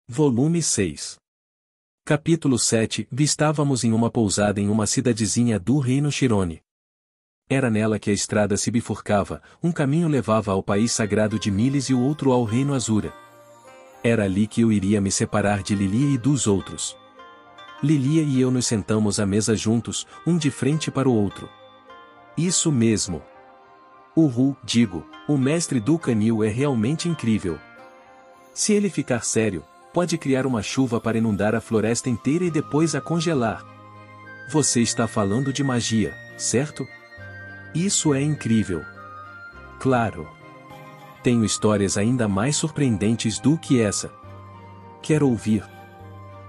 Volume 6. Capítulo 7. Estávamos em uma pousada em uma cidadezinha do reino Shirone. Era nela que a estrada se bifurcava, um caminho levava ao país sagrado de Miles e o outro ao reino Azura. Era ali que eu iria me separar de Lilia e dos outros. Lilia e eu nos sentamos à mesa juntos, um de frente para o outro. Isso mesmo. O mestre do canil é realmente incrível. Se ele ficar sério, pode criar uma chuva para inundar a floresta inteira e depois a congelar. Você está falando de magia, certo? Isso é incrível. Claro. Tenho histórias ainda mais surpreendentes do que essa. Quer ouvir?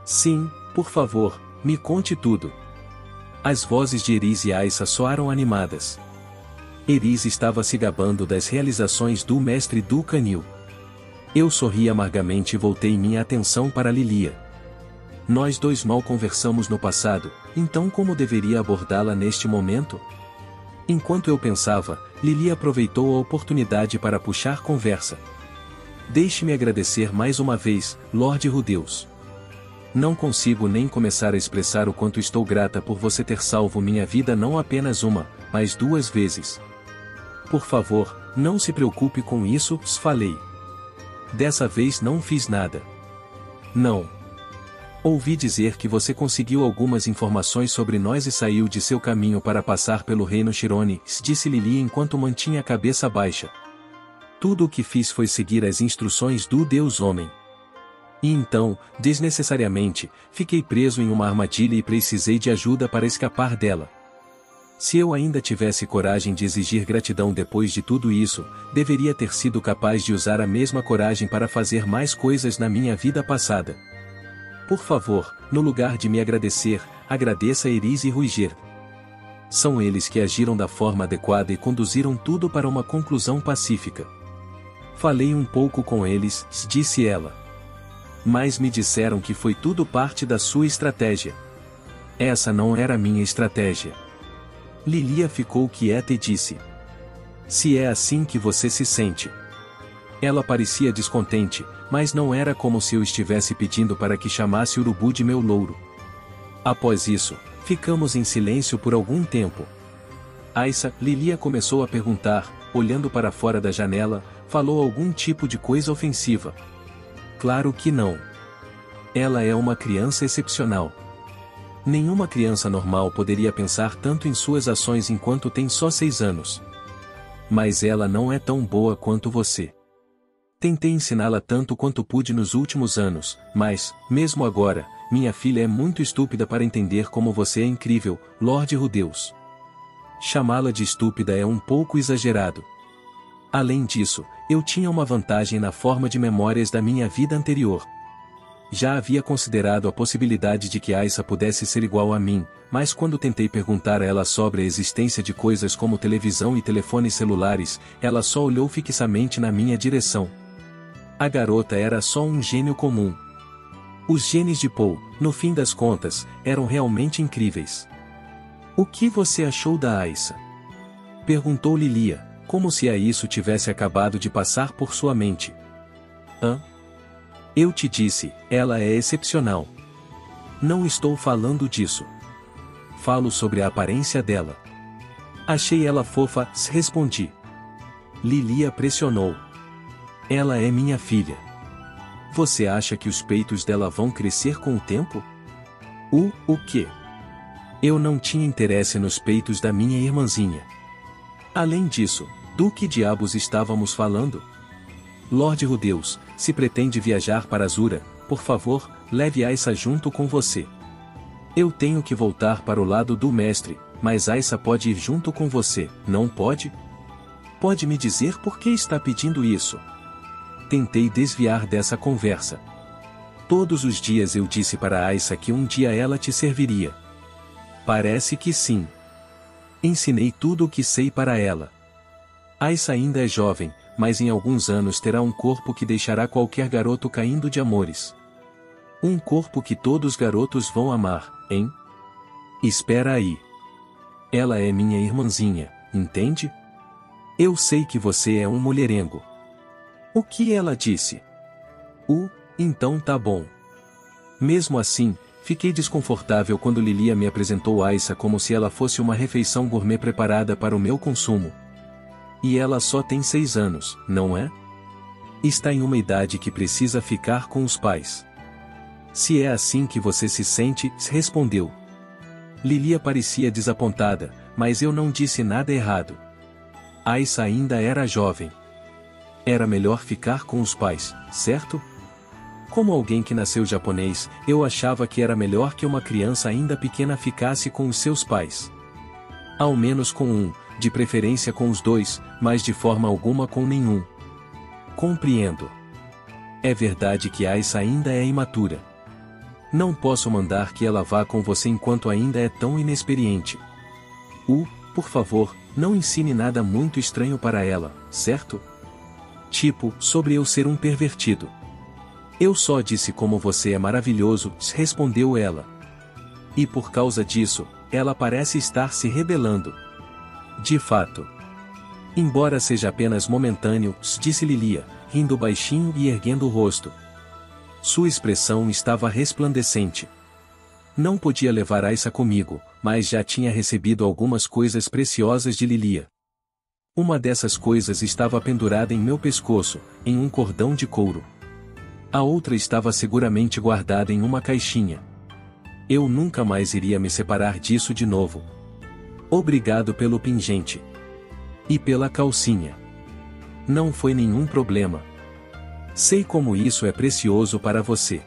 Sim, por favor, me conte tudo. As vozes de Eris e Aissa soaram animadas. Eris estava se gabando das realizações do mestre do canil. Eu sorri amargamente e voltei minha atenção para Lilia. Nós dois mal conversamos no passado, então como deveria abordá-la neste momento? Enquanto eu pensava, Lilia aproveitou a oportunidade para puxar conversa. Deixe-me agradecer mais uma vez, Lorde Rudeus. Não consigo nem começar a expressar o quanto estou grata por você ter salvo minha vida não apenas uma, mas 2 vezes. Por favor, não se preocupe com isso, falei. Dessa vez não fiz nada. Não. Ouvi dizer que você conseguiu algumas informações sobre nós e saiu de seu caminho para passar pelo reino Shirone, disse Lilia enquanto mantinha a cabeça baixa. Tudo o que fiz foi seguir as instruções do Deus Homem. E então, desnecessariamente, fiquei preso em uma armadilha e precisei de ajuda para escapar dela. Se eu ainda tivesse coragem de exigir gratidão depois de tudo isso, deveria ter sido capaz de usar a mesma coragem para fazer mais coisas na minha vida passada. Por favor, no lugar de me agradecer, agradeça Eris e Ruiger. São eles que agiram da forma adequada e conduziram tudo para uma conclusão pacífica. Falei um pouco com eles, disse ela. Mas me disseram que foi tudo parte da sua estratégia. Essa não era a minha estratégia. Lilia ficou quieta e disse. Se é assim que você se sente. Ela parecia descontente, mas não era como se eu estivesse pedindo para que chamasse Urubu de meu louro. Após isso, ficamos em silêncio por algum tempo. Aissa, Lilia começou a perguntar, olhando para fora da janela, falou algum tipo de coisa ofensiva. Claro que não. Ela é uma criança excepcional. Nenhuma criança normal poderia pensar tanto em suas ações enquanto tem só 6 anos. Mas ela não é tão boa quanto você. Tentei ensiná-la tanto quanto pude nos últimos anos, mas, mesmo agora, minha filha é muito estúpida para entender como você é incrível, Lorde Rudeus. Chamá-la de estúpida é um pouco exagerado. Além disso, eu tinha uma vantagem na forma de memórias da minha vida anterior. Já havia considerado a possibilidade de que Aissa pudesse ser igual a mim, mas quando tentei perguntar a ela sobre a existência de coisas como televisão e telefones celulares, ela só olhou fixamente na minha direção. A garota era só um gênio comum. Os genes de Paul, no fim das contas, eram realmente incríveis. O que você achou da Aissa? Perguntou Lilia, como se a isso tivesse acabado de passar por sua mente. Eu te disse, ela é excepcional. Não estou falando disso. Falo sobre a aparência dela. Achei ela fofa, respondi. Lilia pressionou. Ela é minha filha. Você acha que os peitos dela vão crescer com o tempo? O quê? Eu não tinha interesse nos peitos da minha irmãzinha. Além disso, do que diabos estávamos falando? Lorde Rudeus, se pretende viajar para Azura, por favor, leve Aissa junto com você. Eu tenho que voltar para o lado do mestre, mas Aissa pode ir junto com você, não pode? Pode me dizer por que está pedindo isso? Tentei desviar dessa conversa. Todos os dias eu disse para Aissa que um dia ela te serviria. Parece que sim. Ensinei tudo o que sei para ela. Aissa ainda é jovem, mas em alguns anos terá um corpo que deixará qualquer garoto caindo de amores. Um corpo que todos os garotos vão amar, hein? Espera aí. Ela é minha irmãzinha, entende? Eu sei que você é um mulherengo. O que ela disse? Então tá bom. Mesmo assim, fiquei desconfortável quando Lilia me apresentou Aissa como se ela fosse uma refeição gourmet preparada para o meu consumo. E ela só tem 6 anos, não é? Está em uma idade que precisa ficar com os pais. Se é assim que você se sente, respondeu. Lilia parecia desapontada, mas eu não disse nada errado. Aissa ainda era jovem. Era melhor ficar com os pais, certo? Como alguém que nasceu japonês, eu achava que era melhor que uma criança ainda pequena ficasse com os seus pais. Ao menos com um, de preferência com os dois, mas de forma alguma com nenhum. Compreendo. É verdade que Aissa ainda é imatura. Não posso mandar que ela vá com você enquanto ainda é tão inexperiente. Por favor, não ensine nada muito estranho para ela, certo? Tipo, sobre eu ser um pervertido. Eu só disse como você é maravilhoso, respondeu ela. E por causa disso, ela parece estar se rebelando. De fato. Embora seja apenas momentâneo, disse Lilia, rindo baixinho e erguendo o rosto. Sua expressão estava resplandecente. Não podia levar Aissa comigo, mas já tinha recebido algumas coisas preciosas de Lilia. Uma dessas coisas estava pendurada em meu pescoço, em um cordão de couro. A outra estava seguramente guardada em uma caixinha. Eu nunca mais iria me separar disso de novo. Obrigado pelo pingente. E pela calcinha. Não foi nenhum problema. Sei como isso é precioso para você.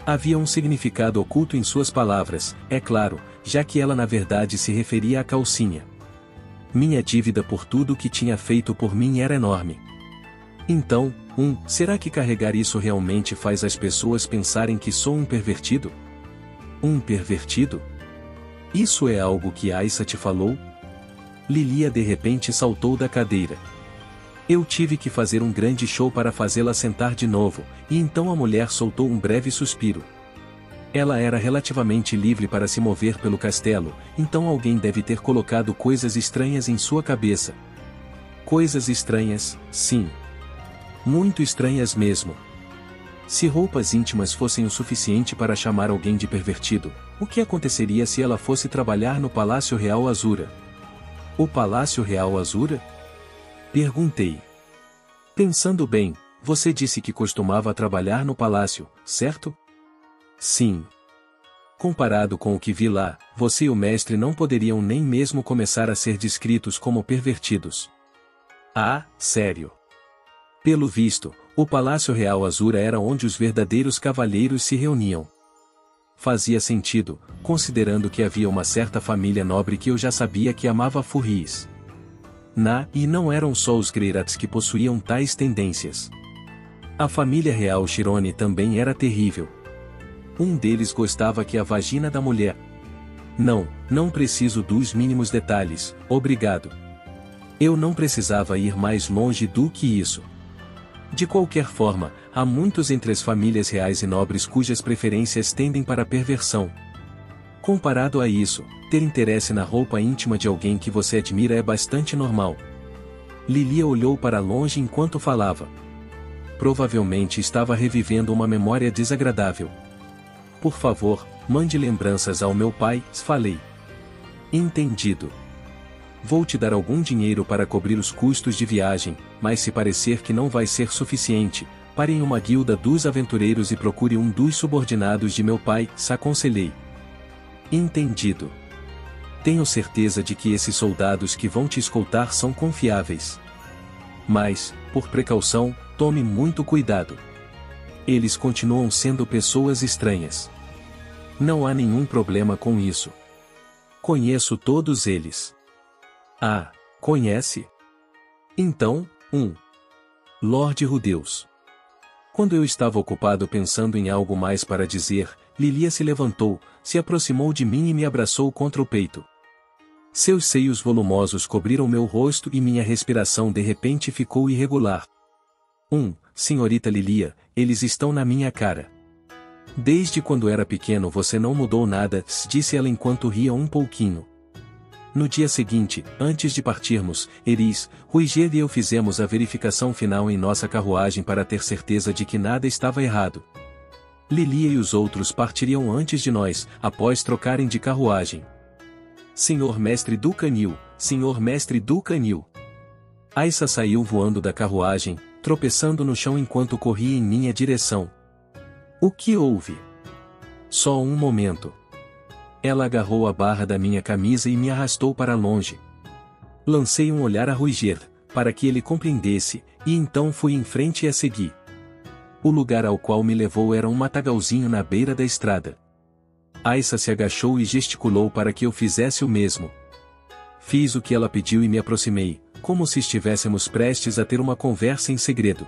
Havia um significado oculto em suas palavras, é claro, já que ela na verdade se referia à calcinha. Minha dívida por tudo que tinha feito por mim era enorme. Então, será que carregar isso realmente faz as pessoas pensarem que sou um pervertido? Um pervertido? Isso é algo que Aissa te falou? Lilia de repente saltou da cadeira. Eu tive que fazer um grande show para fazê-la sentar de novo, e então a mulher soltou um breve suspiro. Ela era relativamente livre para se mover pelo castelo, então alguém deve ter colocado coisas estranhas em sua cabeça. Coisas estranhas, sim. Muito estranhas mesmo. Se roupas íntimas fossem o suficiente para chamar alguém de pervertido, o que aconteceria se ela fosse trabalhar no Palácio Real Azura? O Palácio Real Azura? Perguntei. Pensando bem, você disse que costumava trabalhar no palácio, certo? Sim. Comparado com o que vi lá, você e o mestre não poderiam nem mesmo começar a ser descritos como pervertidos. Ah, sério. Pelo visto, o Palácio Real Azura era onde os verdadeiros cavalheiros se reuniam. Fazia sentido, considerando que havia uma certa família nobre que eu já sabia que amava furries. E não eram só os Greyrats que possuíam tais tendências. A família real Shirone também era terrível. Um deles gostava que a vagina da mulher. Não preciso dos mínimos detalhes, obrigado. Eu não precisava ir mais longe do que isso. De qualquer forma, há muitos entre as famílias reais e nobres cujas preferências tendem para a perversão. Comparado a isso, ter interesse na roupa íntima de alguém que você admira é bastante normal. Lilia olhou para longe enquanto falava. Provavelmente estava revivendo uma memória desagradável. Por favor, mande lembranças ao meu pai, falei. Entendido. Vou te dar algum dinheiro para cobrir os custos de viagem, mas se parecer que não vai ser suficiente, pare em uma guilda dos aventureiros e procure um dos subordinados de meu pai, aconselhei. Entendido. Tenho certeza de que esses soldados que vão te escoltar são confiáveis. Mas, por precaução, tome muito cuidado. Eles continuam sendo pessoas estranhas. Não há nenhum problema com isso. Conheço todos eles. Ah, conhece? Então, Lorde Rudeus. Quando eu estava ocupado pensando em algo mais para dizer, Lilia se levantou, se aproximou de mim e me abraçou contra o peito. Seus seios volumosos cobriram meu rosto e minha respiração de repente ficou irregular. Senhorita Lilia, eles estão na minha cara. Desde quando era pequeno você não mudou nada, disse ela enquanto ria um pouquinho. No dia seguinte, antes de partirmos, Eris, Ruiger e eu fizemos a verificação final em nossa carruagem para ter certeza de que nada estava errado. Lilia e os outros partiriam antes de nós, após trocarem de carruagem. Senhor mestre do canil, senhor mestre do canil. Aissa saiu voando da carruagem, tropeçando no chão enquanto corria em minha direção. O que houve? Só um momento. Ela agarrou a barra da minha camisa e me arrastou para longe. Lancei um olhar a Ruiger, para que ele compreendesse, e então fui em frente e a segui. O lugar ao qual me levou era um matagalzinho na beira da estrada. Aissa se agachou e gesticulou para que eu fizesse o mesmo. Fiz o que ela pediu e me aproximei, como se estivéssemos prestes a ter uma conversa em segredo.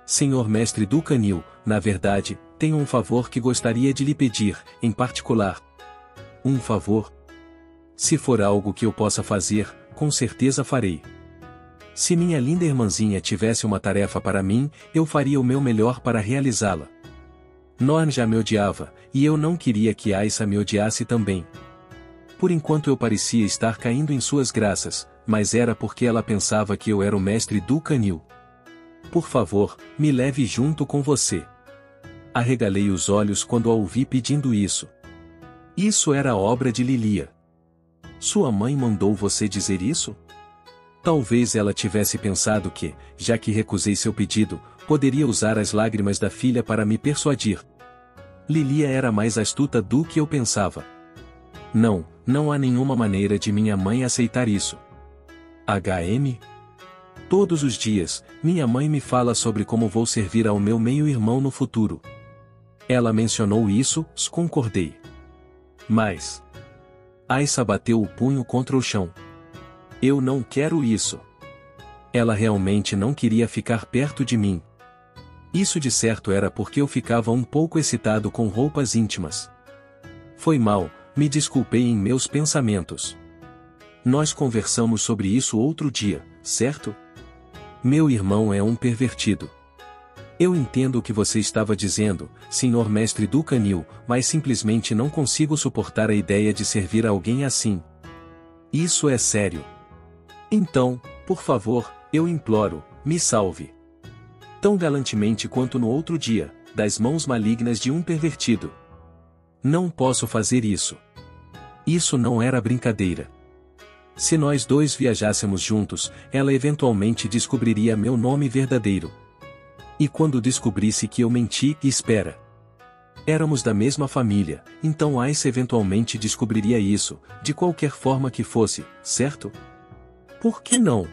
Senhor mestre do canil, na verdade, tenho um favor que gostaria de lhe pedir, em particular. Um favor? Se for algo que eu possa fazer, com certeza farei. Se minha linda irmãzinha tivesse uma tarefa para mim, eu faria o meu melhor para realizá-la. Norn já me odiava, e eu não queria que Aissa me odiasse também. Por enquanto eu parecia estar caindo em suas graças, mas era porque ela pensava que eu era o mestre do canil. Por favor, me leve junto com você. Arregalei os olhos quando a ouvi pedindo isso. Isso era obra de Lilia. Sua mãe mandou você dizer isso? Talvez ela tivesse pensado que, já que recusei seu pedido, poderia usar as lágrimas da filha para me persuadir. Lilia era mais astuta do que eu pensava. Não há nenhuma maneira de minha mãe aceitar isso. HM? Todos os dias, minha mãe me fala sobre como vou servir ao meu meio-irmão no futuro. Ela mencionou isso, concordei. Mas... Aissa bateu o punho contra o chão. Eu não quero isso. Ela realmente não queria ficar perto de mim. Isso de certo era porque eu ficava um pouco excitado com roupas íntimas. Foi mal, me desculpei em meus pensamentos. Nós conversamos sobre isso outro dia, certo? Meu irmão é um pervertido. Eu entendo o que você estava dizendo, senhor mestre do canil, mas simplesmente não consigo suportar a ideia de servir a alguém assim. Isso é sério. Então, por favor, eu imploro, me salve. Tão galantemente quanto no outro dia, das mãos malignas de um pervertido. Não posso fazer isso. Isso não era brincadeira. Se nós dois viajássemos juntos, ela eventualmente descobriria meu nome verdadeiro. E quando descobrisse que eu menti, espera. Éramos da mesma família, então Aissa eventualmente descobriria isso, de qualquer forma que fosse, certo? Por que não?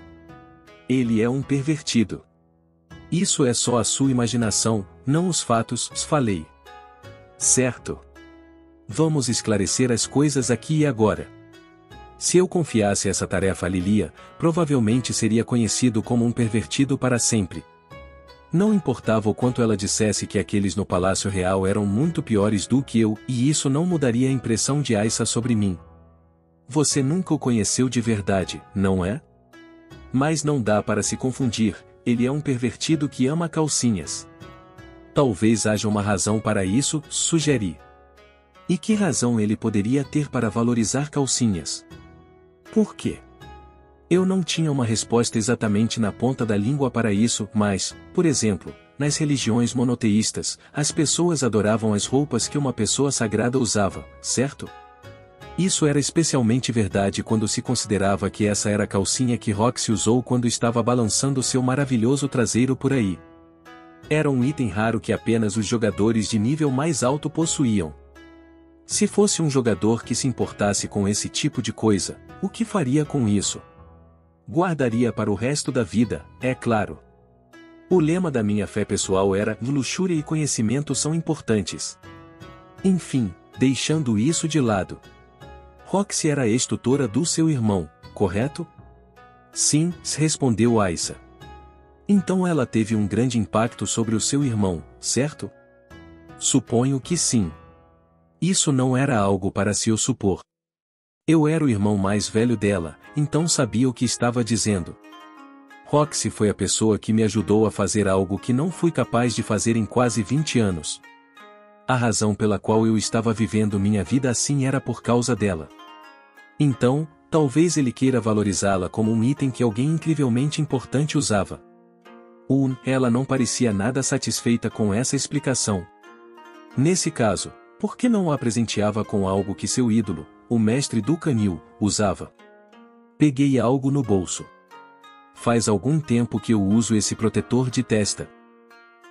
Ele é um pervertido. Isso é só a sua imaginação, não os fatos, falei. Certo. Vamos esclarecer as coisas aqui e agora. Se eu confiasse essa tarefa a Lilia, provavelmente seria conhecido como um pervertido para sempre. Não importava o quanto ela dissesse que aqueles no Palácio Real eram muito piores do que eu, e isso não mudaria a impressão de Aissa sobre mim. Você nunca o conheceu de verdade, não é? Mas não dá para se confundir, ele é um pervertido que ama calcinhas. Talvez haja uma razão para isso, sugeri. E que razão ele poderia ter para valorizar calcinhas? Por quê? Eu não tinha uma resposta exatamente na ponta da língua para isso, mas, por exemplo, nas religiões monoteístas, as pessoas adoravam as roupas que uma pessoa sagrada usava, certo? Isso era especialmente verdade quando se considerava que essa era a calcinha que Roxy usou quando estava balançando seu maravilhoso traseiro por aí. Era um item raro que apenas os jogadores de nível mais alto possuíam. Se fosse um jogador que se importasse com esse tipo de coisa, o que faria com isso? Guardaria para o resto da vida, é claro. O lema da minha fé pessoal era: luxúria e conhecimento são importantes. Enfim, deixando isso de lado. Roxy era a ex-tutora do seu irmão, correto? Sim, respondeu Aissa. Então ela teve um grande impacto sobre o seu irmão, certo? Suponho que sim. Isso não era algo para se o supor. Eu era o irmão mais velho dela, então sabia o que estava dizendo. Roxy foi a pessoa que me ajudou a fazer algo que não fui capaz de fazer em quase 20 anos. A razão pela qual eu estava vivendo minha vida assim era por causa dela. Então, Talvez ele queira valorizá-la como um item que alguém incrivelmente importante usava. Ela não parecia nada satisfeita com essa explicação. Nesse caso, por que não a presenteava com algo que seu ídolo, o mestre do canil, usava? Peguei algo no bolso. Faz algum tempo que eu uso esse protetor de testa.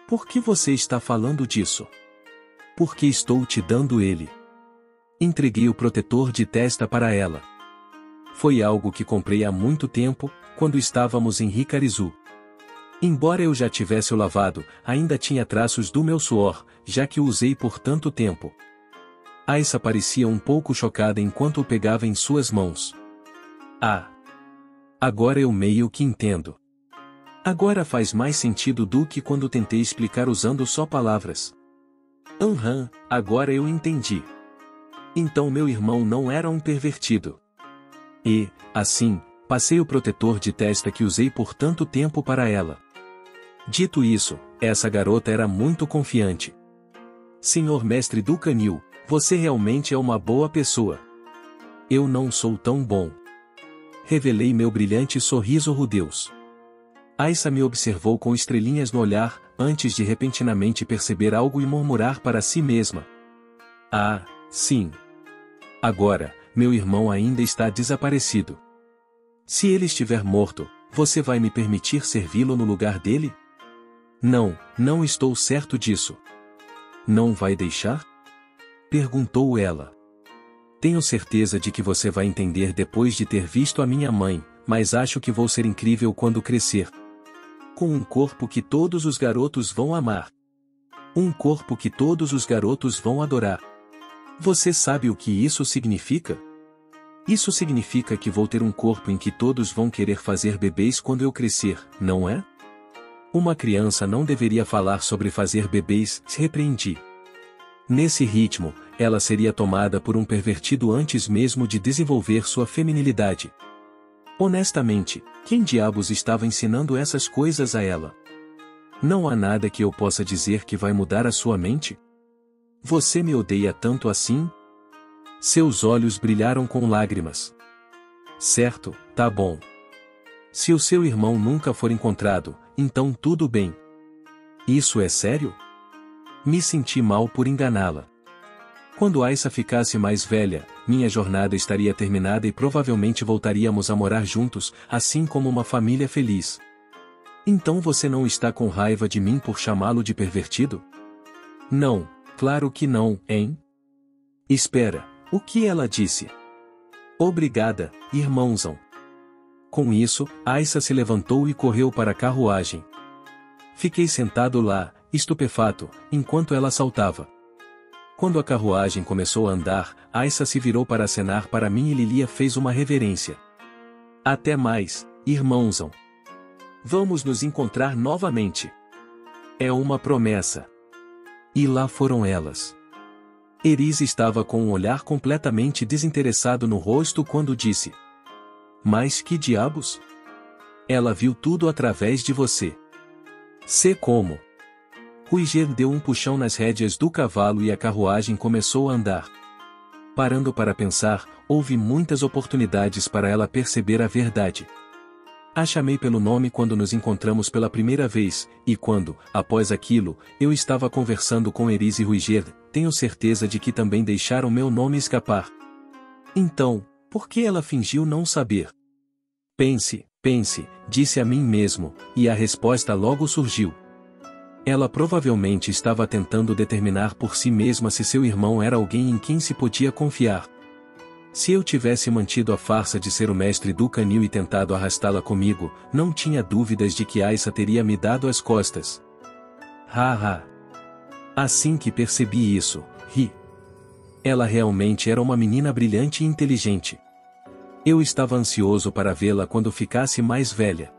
Por que você está falando disso? Porque estou te dando ele. Entreguei o protetor de testa para ela. Foi algo que comprei há muito tempo, quando estávamos em Hikarizu. Embora eu já tivesse o lavado, ainda tinha traços do meu suor, já que o usei por tanto tempo. Aisa parecia um pouco chocada enquanto o pegava em suas mãos. Agora eu meio que entendo. Agora faz mais sentido do que quando tentei explicar usando só palavras. Agora eu entendi. Então meu irmão não era um pervertido. E, assim, passei o protetor de testa que usei por tanto tempo para ela. Dito isso, essa garota era muito confiante. Senhor mestre do canil, você realmente é uma boa pessoa. Eu não sou tão bom. Revelei meu brilhante sorriso rudeus. Aisa me observou com estrelinhas no olhar, antes de repentinamente perceber algo e murmurar para si mesma. Sim. Agora, meu irmão ainda está desaparecido. Se ele estiver morto, você vai me permitir servi-lo no lugar dele? Não estou certo disso. Não vai deixar? Perguntou ela. Tenho certeza de que você vai entender depois de ter visto a minha mãe, mas acho que vou ser incrível quando crescer. Com um corpo que todos os garotos vão amar. Um corpo que todos os garotos vão adorar. Você sabe o que isso significa? Isso significa que vou ter um corpo em que todos vão querer fazer bebês quando eu crescer, não é? Uma criança não deveria falar sobre fazer bebês, repreendi. Nesse ritmo, ela seria tomada por um pervertido antes mesmo de desenvolver sua feminilidade. Honestamente, quem diabos estava ensinando essas coisas a ela? Não há nada que eu possa dizer que vai mudar a sua mente? Você me odeia tanto assim? Seus olhos brilharam com lágrimas. Certo, tá bom. Se o seu irmão nunca for encontrado, então tudo bem. Isso é sério? Me senti mal por enganá-la. Quando Aisa ficasse mais velha, minha jornada estaria terminada e provavelmente voltaríamos a morar juntos, assim como uma família feliz. Então você não está com raiva de mim por chamá-lo de pervertido? Não, claro que não, hein? Espera, o que ela disse? Obrigada, irmãozão. Com isso, Aisa se levantou e correu para a carruagem. Fiquei sentado lá, estupefato, enquanto ela saltava. Quando a carruagem começou a andar, Aisa se virou para acenar para mim e Lilia fez uma reverência. Até mais, irmãozão. Vamos nos encontrar novamente. É uma promessa. E lá foram elas. Eris estava com um olhar completamente desinteressado no rosto quando disse: Mas que diabos? Ela viu tudo através de você. Sei como. Ruiger deu um puxão nas rédeas do cavalo e a carruagem começou a andar. Parando para pensar, houve muitas oportunidades para ela perceber a verdade. A chamei pelo nome quando nos encontramos pela primeira vez, e quando, após aquilo, eu estava conversando com Eris e Ruiger, tenho certeza de que também deixaram meu nome escapar. Então, por que ela fingiu não saber? Pense, disse a mim mesmo, e a resposta logo surgiu. Ela provavelmente estava tentando determinar por si mesma se seu irmão era alguém em quem se podia confiar. Se eu tivesse mantido a farsa de ser o mestre do canil e tentado arrastá-la comigo, não tinha dúvidas de que Aisa teria me dado as costas. Assim que percebi isso, ri. Ela realmente era uma menina brilhante e inteligente. Eu estava ansioso para vê-la quando ficasse mais velha.